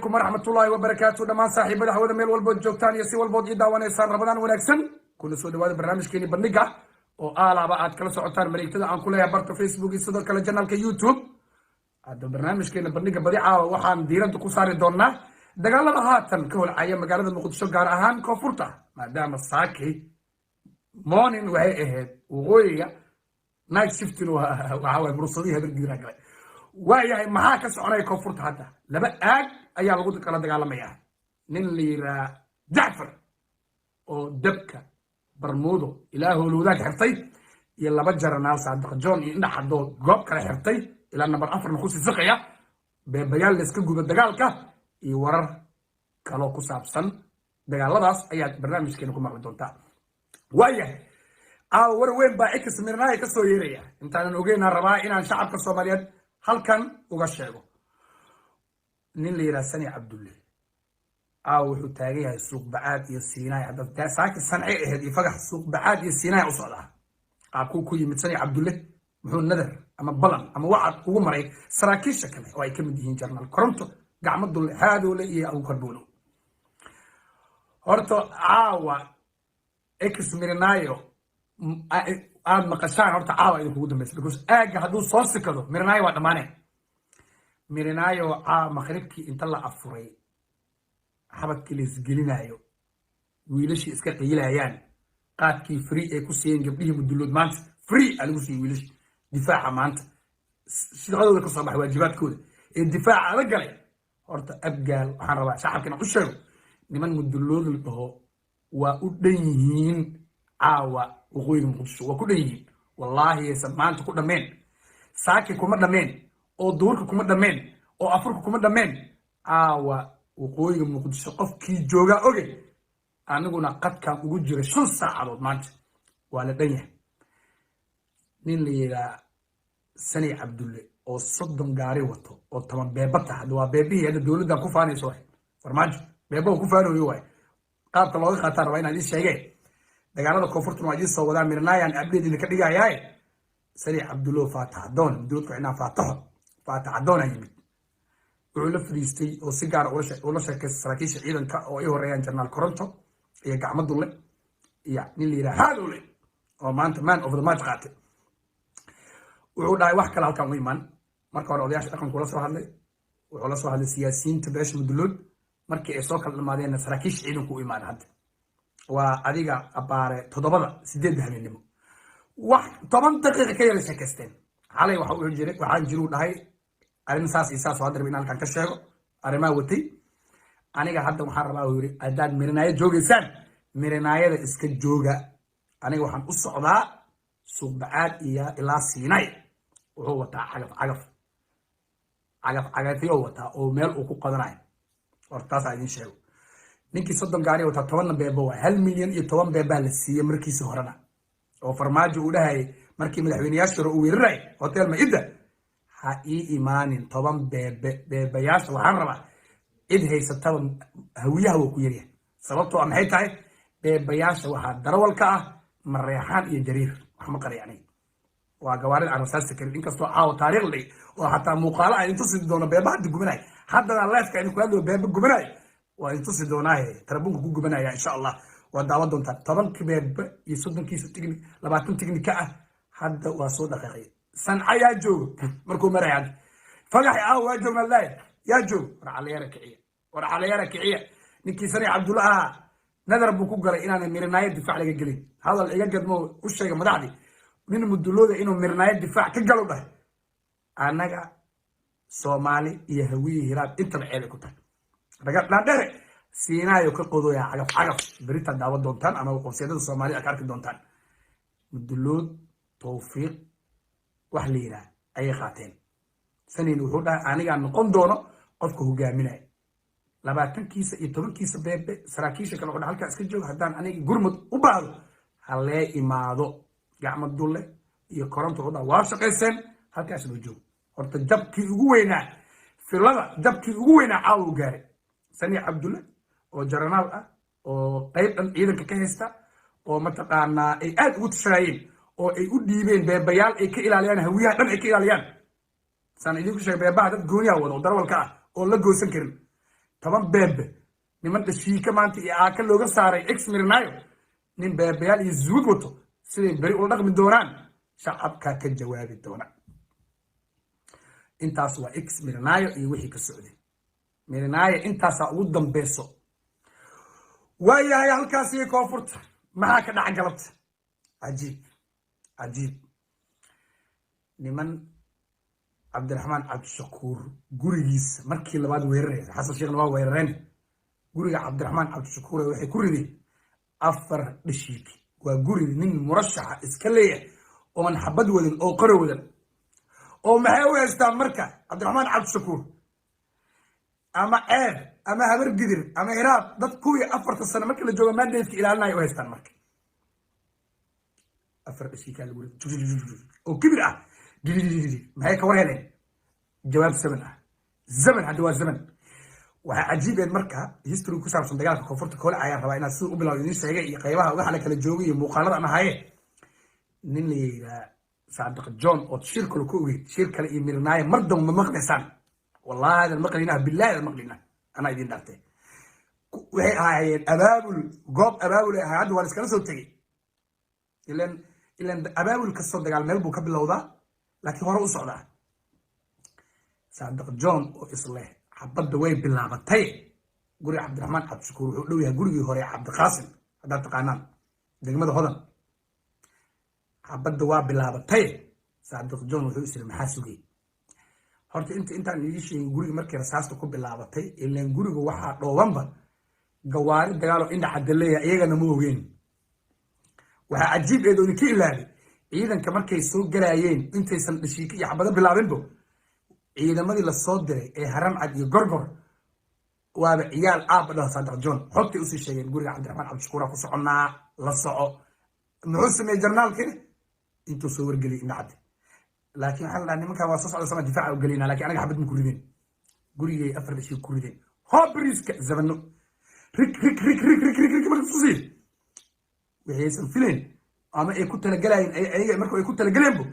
عليكم ورحمة الله وبركاته دمان صاحب الهوى ميل والبود جوكتان يسي والبود إيدا ونيسان رمضان ونكسن كل سؤال هذا برنامج كيني بنقع وآلا بعد كلا سعوتان مريك تدا عن كلها برتو فيسبوك يصدر كلا جنال كيوتيوب هذا برنامج كيني بنقع بديعة وحان ديران تكسار دونا دقال لها هاتن كهول عيام مقالة المقدسو قار أهان كوفورتا ما دام الساكي مونين وهي إهد وغوية نايت شفتين وعاوي مرصديها بالقدرة waayahay maxaa ka soconaya koonfurta hadda laba aag ayaa lagu kala dagaalamayaa nin la yiraahdo Jacfar oo dabka barmuudo ilaahu luudaag xirtay iyo laba jaranaal Saadiq John iyo dhaxdo goob kala xirtay ilaa number 4 ku sii saqaya beebayaal la iska guba dagaalka iyo warar kale ku saabsan dagaaladaas ayaa barnaamijkeena ku maqli doontaa waayahay war weyn baa ikismirnaa ka soo yeeraya intaan ogeynaa rabaa inaan shacabka Soomaaliyeed halkan uga sheego nin la yiraahdo Sani Cabdulle wuxuu taagan yahay suuq bacaad iyo Siinaay hadda saaki sanci ahayd iyo fagax suuq bacaad iyo Siinaay u socdaa ku yimid Sani Cabdulle muxuu nadar ama balan ama wacad ugu maray saraakiisha kale oo ay ka mid yihiin Jarnaal Koronto gacmo dulle haadoole iyo Abu Karbulo horto ex-Mirnayo aad maqashaan horta caawa idin kugu dambeysay because aaga hadduu soo sikado Mirnayo waa dhamaanay Mirnayo maqribkii inta la afuray xabadkii la isgelinayo wiilashii iska qiilayaan qaadkii free ay ku siiyeen gabdhihii mudullood maanta free alagu siiyay wiilashii difaaca maanta sidooda ka soo baxay waajibaadkooda ee difaaca la galay horta abgaal waxaan rabaa shacabkina u sheego niman mudullood la dhaho waa u dhan yihiin caawa وقوي المقدس وكلهم والله سمعت كل دمين ساكي كم دمين أو دورك كم دمين أو أفرك كم دمين وقوي المقدس قف كي جوجا أوكي أنا قلنا قد كان وجود جري شن ساعة على مانت ولا دنيا نين لي سني عبد الله أو صدم جاري وطو أو تمام بيبتها دوا بيبي هذا دولة ده كفاني صحيح فرماج بيبو كفاني يوه قال طلعوا خطر وين هذه الشيء dagaalada koonfurta waa jis soo wada Mirnaayaan abdeedina ka dhigayay Sani Cabdulle Faatax Doon doodku ina Faatax Doon yimid wuxuu la fariistay oo si gaar ah ula sheekay saraakiisha ciidanka oo ay horeeyaan Jarnaal Koronto iyo gacmo dulle iyo nin la yiraahdo oo maanta man of the match qaatay wuxuu dhahay wax kale halkan u iman marka hore odayaasha dhaqanka kula soo hadlay wuxuu la soo hadlay siyaasiyiinta beesha mudullood markii ay soo kala dhamaadeen saraakiisha ciidanku u imaan hadda وأديك أبارة تضبط سديد هالنمو واحد طبعا دقيقة كي يلسه كستين علي وحول جري وحال جرود هاي أرمساس إساس وهذا بينال كان كشجع أرما وتي أنا كحد محرم أوري أداد مرناية جوجي سان مرناية إسك جوجا أنا وحن الصعداء سبعات إلى سيناء وهو تاع عقف هو تاع أوميل وكو قدرين ورتاسع ينشأو ninkii 30 gaari wata 10 beebo waa 1 milyan iyo 10 beeba la siiyay markiisa horena oo farmaajo u dhahay markii madaxweynayaasha uu weeraray hotel Maida ha ii imaanin 10 beebayaasha waxaan rabaa id haysata hawiyaha uu ku yiriya sababtoo maxay tahay beebayaasha waxa darawalka ah mareexaan iyo jariir wax ma qariyay waa gawaarida aan asaas karin inkastoo taariikh leh oo hatta muuqaal ay inta sidoo doona beeba hadda gubanay haddana leefka in ku hadlo beeba gubanay وأنتو سيدوناه تربونك جو جبنا إن شاء الله ودعوة دون طبعا كبير يسودن كيسو تجني لبعتون تجني كأ حد وصودا خير سنع يا جو مركو مريان فجح واجو ملاي يا جو ورا على ركعية نكي سني عبد الله نذر بوكو قال إن أنا مرناية دفاع لك الجليد هذا اللي يجد مو وش شيء مدعدي من مدلوده إنه مرناية دفاع كجلو ده أنا صومالي يهوي هرات أنت العيلة كتر رجعت نادر سينايو كقضوا يا عقف بريتا دعوة دونتان أنا وقصيدة الصومالية أكارك دونتان مدلود توفيق وحلينا أي خاتين سنين وحودا أنا قاعد نقوم دونه قفكه هو جامنا لبعتن كيس يترون كيس بيب سراكيش كانوا قد حلقة أسكجوا هدان أنا جرمت وبعض هلاقي معضو قاعد مدلله يقرن تقودا وارشق السن هلك أسلوجو ورتجب كي جوينا في اللغة جب كي جوينا عاو جاري سني عبد الله وجرنال وقيب إذا كهستا ومتقانا أي أد وتشراين أو أي أديبين بيال أي كإلاليان هوية دم أي كإلاليان سان إذا كشيء بيبعد الدنيا ولا ضرب الكعب ولا جو سكر toban beebe niman dhashiika maanta iyo aaka looga saaray ex mirinayo nin beebayaal iyo zuud wato siday beri ula dhaqmi doonaan shacabkaa ka jawaabi doona intaas waa ex mirinayo iyo wixii ka socday mirinayo intaasaa ugu dambeyso waayahay halkaas iyo koonfurta maxaa ka dhaca galabta cajiib niman cabdiraxmaan cabdishakuur gurigiisa markii labaad weeraraya xasan sheekhna waa weerareen guriga cabdiraxmaan cabdishakuur waxay ku rideen 4 dhashiiki waa guri nin murashaxa iska leeyahay oon xabad wadan oo qaro wadan oo maxay u haystaan marka cabdiraxmaan cabdishakuur ama ceeb ama habar gidir ama hiraab dad kuwii 4 sano markii la joogo maadaydka ilaalinayo u haystaan marka 4 dhashiika lagu riday oo kibir ah maxay ka warheleen jawaab zaman hadda waa zaman waxaa cajiibeen marka history ku saabsan dagaalka koonfurta koole ayaan rabaa inaad sida u bilowdo idiin sheegay iyo qaybaha waxa la kala joogay iyo muuqaalada aan ahaye nin la yidhaha saadiq john oo shir kale ku ogeyd shir kale iyo mirnaaye mar damba ma maqlaysaan wallahi adan maqlinaa billahi adan maqlinaa anaa idiin dhaartay waxay ahaayeen goob abaabul ay ahayd hadda waa la iskala soo tegey ilan abaabul kastoo dagaal meel buu ka bilowdaa laakiin hore u socdaa saadiq john oo isleh xabadda way bilaabatay guriga cabdiraxmaan cabdishakuur wuxuu dhow yahay gurigii hore cabdiqaasim haddaad taqaanaan degmada hodan xabadda waa bilaabatay saadiq john wuxuu isiri maxaa sugay horta intaan idii sheegin guriga markii rasaasta ku bilaabatay ilaan guriga waxaa dhoobanba gawaari dagaaloo indha cadaleeya iyagana ma ogeen waxaa cajiib eedoo idinka ilaabay ciidanka markay soo galaayeen intaysan dhashiika iyo xabado bilaabinbo ciidamadii lasoo diray ee haramcad iyo gorgor waaba ciyaal aabba dhaho saadiq john xogtay usii sheegeen guriga cabdiraxmaan cabdishakuura ku soconnaa la soco muxuu sameeyey jarnaalkii intuu soo wargeliyay indhacadde laakiin waxaa la dhaha nimankan waa soo socda sama difaaca u gelinaa laakiin anaga xabad ma ku rideen gurigay 4 dhashiika ku rideen hobriska zabano rig marka susiy waxaysan filayn ama ay ku talagalayeen ayaga marka ay ku talagaleenbo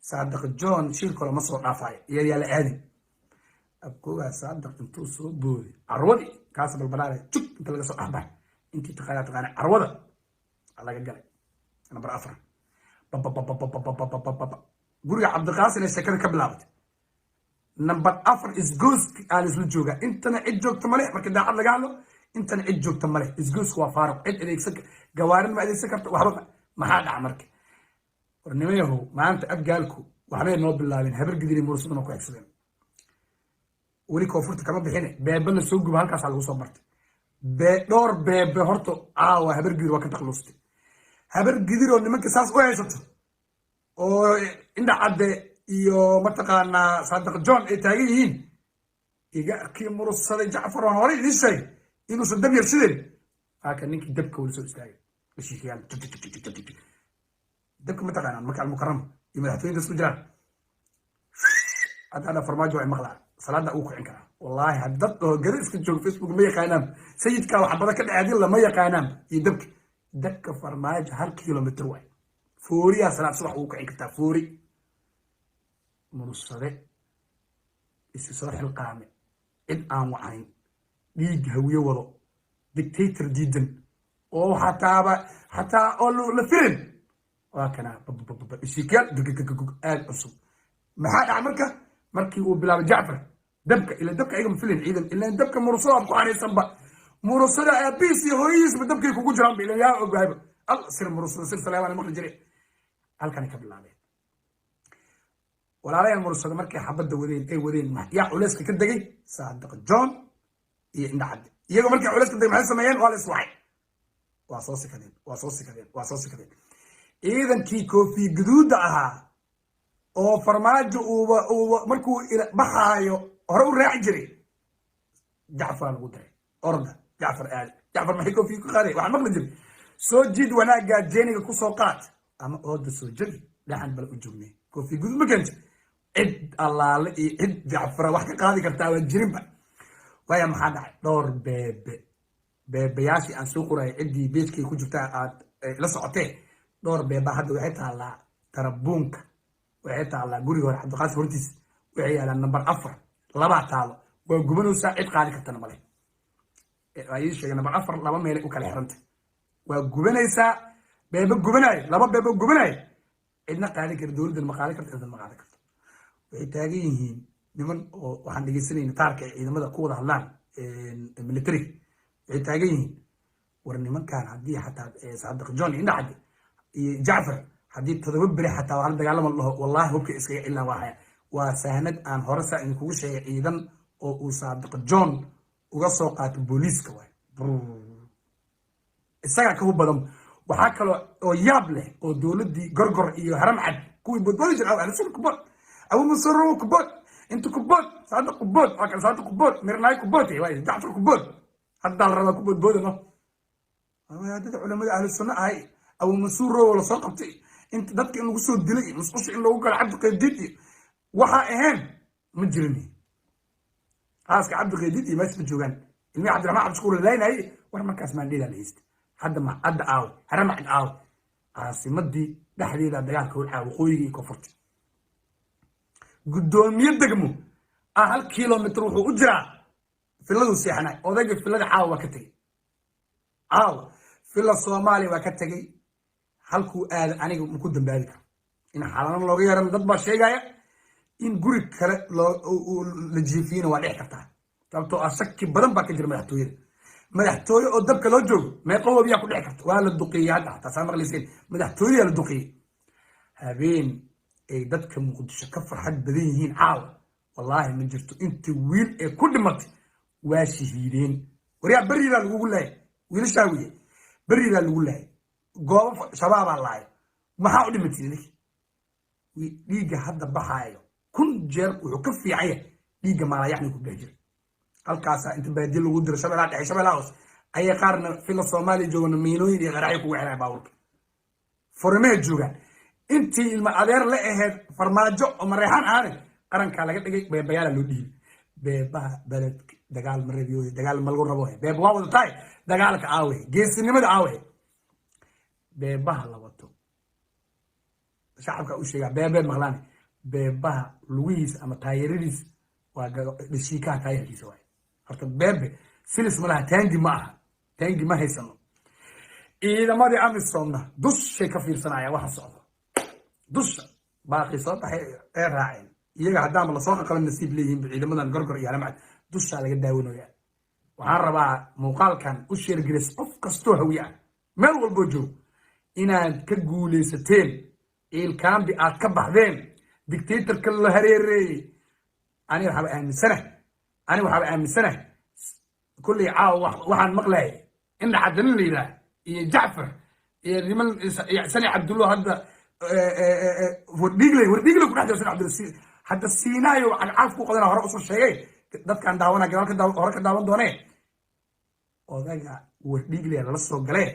saadiq john shir kale ma soo dhaafayo iyayaa la aadin abkoogaa saadiq intuu soo booday carwadii kaas balbalaale jug inta laga soo dhexbaxay intii taqaana carwada laga galay number 4 guriga cabdiqaasin ee sheekada ka bilaabatay number 4 isgooska aa laisla joogaa intana cid joogta male marka daacad laga hadlo intana cid joogta male isgooska waa faaruq cid adeegsan gawaarin ma adeegsan karta waxba maxaa dhaca marka warnimayahow maanta abgaalku waxbay noo bilaabeen habar gidiri mursadana ku xigsadeen weli koonfurta kama bixine beebe la soo guba halkaasaa lagu soo bartay dhowr beebe horta caawa habar gidir waa ka takluustay habar gidiroo nimanka saas u haysato oo indha cadde iyo mataqaanaa saadiq john ay taagan yihiin iga arkii mursaday jacfar waan horey idiin sheegay inuusan dab yarsideen haka ninkii dabka weli soo istaagay dhashiikayaal dabka mataqaanaan marka almukarama iyo madaxtooyinta isku jiraan hadda farmaajo ay maqlaan salaada uu kicin karaa wallaahi haddad oo gari iska joogo facebook ma yaqaanaan sayidkaa waxbada ka dhacay lama yaqaanaan iyo dabka farmaajo 1 kilomitr waay fooriyaa salaad subax ugu kicin kartaa foori mursade isi soo xilqaame cid aan wacayn dhiig hawiye wado dictator diidan oo xataa oo la firin waa kana ishikaal aad cusub maxaa dhaca marka markii uu bilaabay jacfar dabka ila dabka ayaga mafilin ciidan ila dabka mursada ku xariisanba mursada aabiis iyo hooyiisba dabkay kugu jiraan ila yaa ogahayba al sir mursada sir salaamana maqli jiray halkan ka bilaabay walaalayaan mursada markay xabada wadeen yaa culayska ka degay saadiq john iyo indhacadde iyaga markay culayska degay maxay sameeyeen waa la iswacay waa soo sikadeen ciidankii koofi guduuda ahaa oo farmaajo uu markuu baxaayo hore u raaci jiray jacfar lagu daray orda jacfar aad jacfar maxay koofi ku qaaday waxaan maqli jiray soo jiid wanaagaa jeeniga ku soo qaad ama ooda soo jari dhaxan bal u joognay koofi guduud ma keento cid allaale iyo cid jacfar wax ka qaadi kartaa waa jirinba waya maxaa dhacay dhowr beebayaashii aan soo qorayay ciddii beejkay ku jirtaa aad la socotee dhowr beeba hadda waxay taallaa tarabuunka waxay taallaa guriga hore cabdiqaasim hortiis waxay yaalaan number 4 labaa taalo waa gubanaysaa cid qaadi kartana male ay sheegay number 4 laba meel u kala xirantay waa gubanaysaa beeba gubanay laba beeba gubanay cidna qaali kar dawladda ma qaali karto cidna ma qaali karto waxay taagan yihiin niman oo waxaan dhageysanayna taarka ciidamada ku wada hadlaan military waxay taagan yihiin war nimankan haddii xataa Saadiq John indhacad iyo Jaafar haddii todoba bari xataa waa dagaalama laho wallahi hubka iskaga ilaa waaya waa sahanad aan hore saa in kugu sheegay ciidan oo uu Saadiq John uga soo qaato booliiska waay isaga ka badan waxa kale oo yaab leh oo dawladii gorgor iyo haram cad kuwii badbaadi jiray aan soo kubad abu masoro kubad inta kubad Saadiq kubad akal Saadiq kubad mirnay kubad waay Jaafar kubad hadda la raba kubad boodano dad culimada ahlu sunna ay abu masoro wala soo qabtay inta dadka in lagu soo dilay musqusha in lagu gal Cabdi Qadiid waxa ahayn ma jirin aaska Cabdi Qadiid iyo meesha joogan ilmi Cabdiraxmaan Cabdi Shukuur leeyahay war markaas maan dheedan hayst hadda ma adda aaw haram cad aaw caasimadii dhaxdeeda dagaalka u caaw qoyigii koonfurta gudoomiye degmo hal kiiloomitir wuxuu u jiraa filadu seexnay odayga filada caaw waa ka tagay caaw fila Soomaaliya waa ka tagay halkuu aad aniga ku dambaabi karo in xalan looga yaran dad ba sheegaya in guri kale la jiifiyana waa dhex kartaa sababtoo ah shaki badan baa ka jira madaxtooye oo dabka loo joogo meeqa wabiya ku dhex karta waa la duqeeyay hadda saamaqliiseen madaxtooye la duqeeyay habeen ay dadka Muqdisho ka farxad badan yihiin caaw wallahi ma jirto inta wiil ee ku dhimatay waa shahiideen wariya bariida lagu leeyahay wiilasha wiye bariida lagu leeyahay goob shabaab Allah maxaa u dhimatay dhiiga hadda baxaayo kun jeer wuxuu ka fiicay dhiiga maalayaxni ku dhex jiray halkaas inta baadil lagu diro shabeelaha dhexe shabeelaha hoos ay qaarna fila Soomaaliya joogana miinooyin iyo qaraxyo ku waxay baawrka formeed joogan intii ilma adeer la aheed farmaajo oo mareexan aan qaranka laga dhigay beebayaal loo dhiibay beebaha balad dagaal mareeyo dagaal ma lagu rabo beeb waa wada taay dagaalka aawe geesinimada aawe beebaha la wato shacabka u sheega beebe maqlaan beebaha lugihiisa ama taayiradiis waa dhishika taayirkiisa waay horta beebe silis malaha taangi ma aha taangi ma haysano ciidamadii amisoomna dushay ka fiirsanaya waxa socdo dusha baaqi soo baxay ee raaceen iyaga hadaan la soo qalan nasiib leeyihiin ciidamadan gorgor iyo haramad dusha laga daawanayaa waxaan rabaa muuqaalkan u sheer gareys qof kasto hawiya meel walbo joog inaad ka guuleysateen ilkaambi aad ka baxdeen dictatorka la hareereeyay ani waxa aaminsanahay kulli caaw waxaan maqlay in xadan leeyda iyo Jaafar iyo niman Sani Abdullah hadda wardigle ku dhaxdo Sani Abdullah hadda siinaayo aan caaf ku qadana hore u soo sheegay dadkan daawana galka hore ka daawan doonee odayga wardigle la soo galay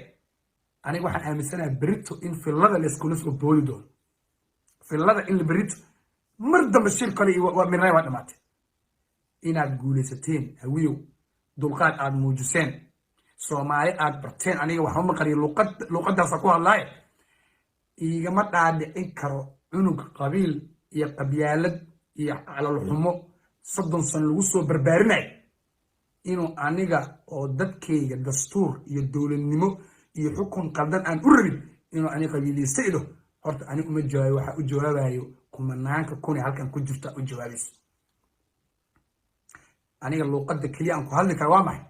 aniga waxaan aaminsanahay berito in filada la isku soo booli doono filada in berito mar dambe shir kale waa mirnay waa dhamaatay inaad guuleysateen hawiyow dulqaad aad muujiseen Soomaali aad barteen aniga waxaan ma qariyo luqadaas ku hadlaay igama dhaadhicin karo cunug qabiil iyo qabyaalad iyo calal xumo 30 san lagu soo barbaarinay inuu aniga oo dadkayga dastuur iyo dawladnimo iyo xukun qaldan aan u rabin inuu aniga qabiiliyaysto horta ani uma jawaabo waxa u jawaabayo kumanaanka kuni halkan ku jirta u jawaabayso aniga luqadda kaliya aan ku hadli karo waa maxay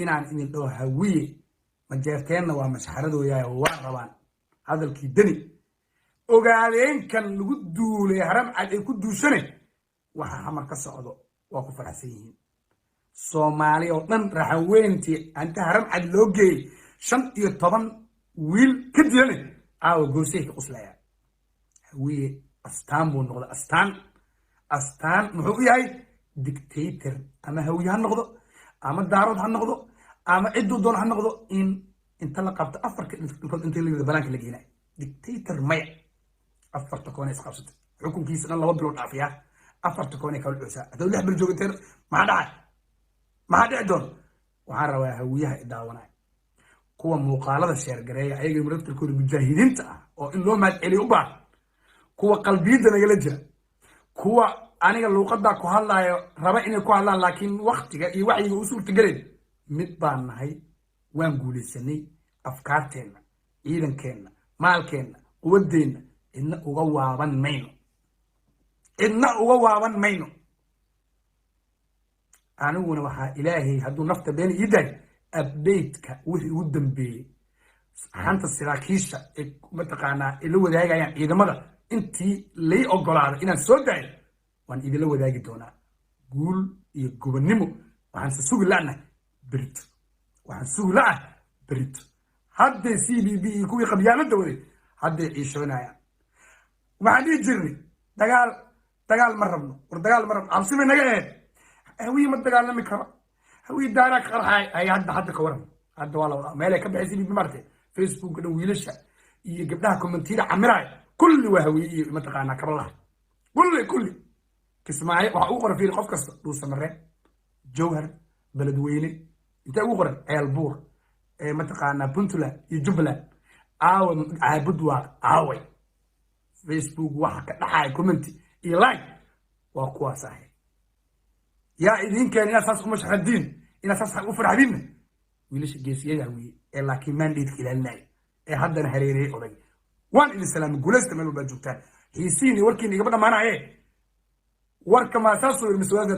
inaan idin dhaho hawiye ma jeerteenna waa mashaxaradooyahay waa rabaan hadalkii dani ogaadeen kan lagu duulay haram cad ay ku duushane waxa xamar ka socdo waa ku faraxsan yihiin Soomaaliya oo dhan raxaweyntii anta haram cad loo geeyay 15 wiil ka dilanay aaw goosay ka qoslaya hawiye astaan buu noqday astaan muxuu yahay dictator ama hawiye ha noqdo ama daarad ha noqdo ama ciddu doon ha noqdo in inta la qabto afarka inta la banaanka la geeyay dictator may afarta koon is qabsatay xukunkiisa dhan 2 bilood dhaafiya afarta koon ka wulcisa hadii 6 bil joogteen ma dhici doon waxaan rabaa hawiyaha daawanay kuwa muuqaalada sheer gareeya ayaga marabtarkooda mujaahidiinta ah oo in loo maad celiyo u baahan kuwa qalbiyada nagala jira kuwa aniga luqadda ku hadlayo raba inay ku hadlaan laakiin waqtiga iyo wacyiga u suurta galay mid baan nahay waan guulaysanay afkaarteenna ciidankeenna maalkeenna quwadeenna cidna uga waaban mayno aniguna waxaa ilaahay hadduu nafta been ii daay update-ka wixii ugu dambeeyey xanta saraakiisha ee mataqaanaa la wadaagayaan ciidamada intii lay ogolaaday inaan soo daayo waan idinla wadaagi doonaa guul iyo gobonnimo waxaan sugi la'nahay berito hadday CBB iyo kuwii qabyaaladda waday hadday ciishoonayaan waxaan dhihi jirnay dagaal ma rabno war dagaal ma rabno cabsi bay naga ahayd hawiye ma dagaalami karo hawiye daaraa ka qarxay ay hadda ka waran hadda waa la wadaa meelay ka baxay CBB martay Facebook dhan wiilasha iyo gabdhaha commentiira camiraay kulli waa hawiye iyo mataqaanaa kabalaha kulli kismaayo waxa uu qoray fiir qof kasta dhuusa mareen jowhar beledweyne inta ugu qoran ceelbuur ee mataqaanaa puntland iyo jubbaland caabud waa aaway Facebook waxa ka dhaxay comment iyo like waa kuwaas ahay yaa idinkaan ina saas kuma shaqadiin ina saas u farxadin wiilasha geesiyada wiil ee laakiin mandate ilaalinay ee haddana hareereey oday waan idin salaam guulaysta meel walba joogtaan xiisiin warkiin iga dhamaanaye warka ma saas oo irmisooda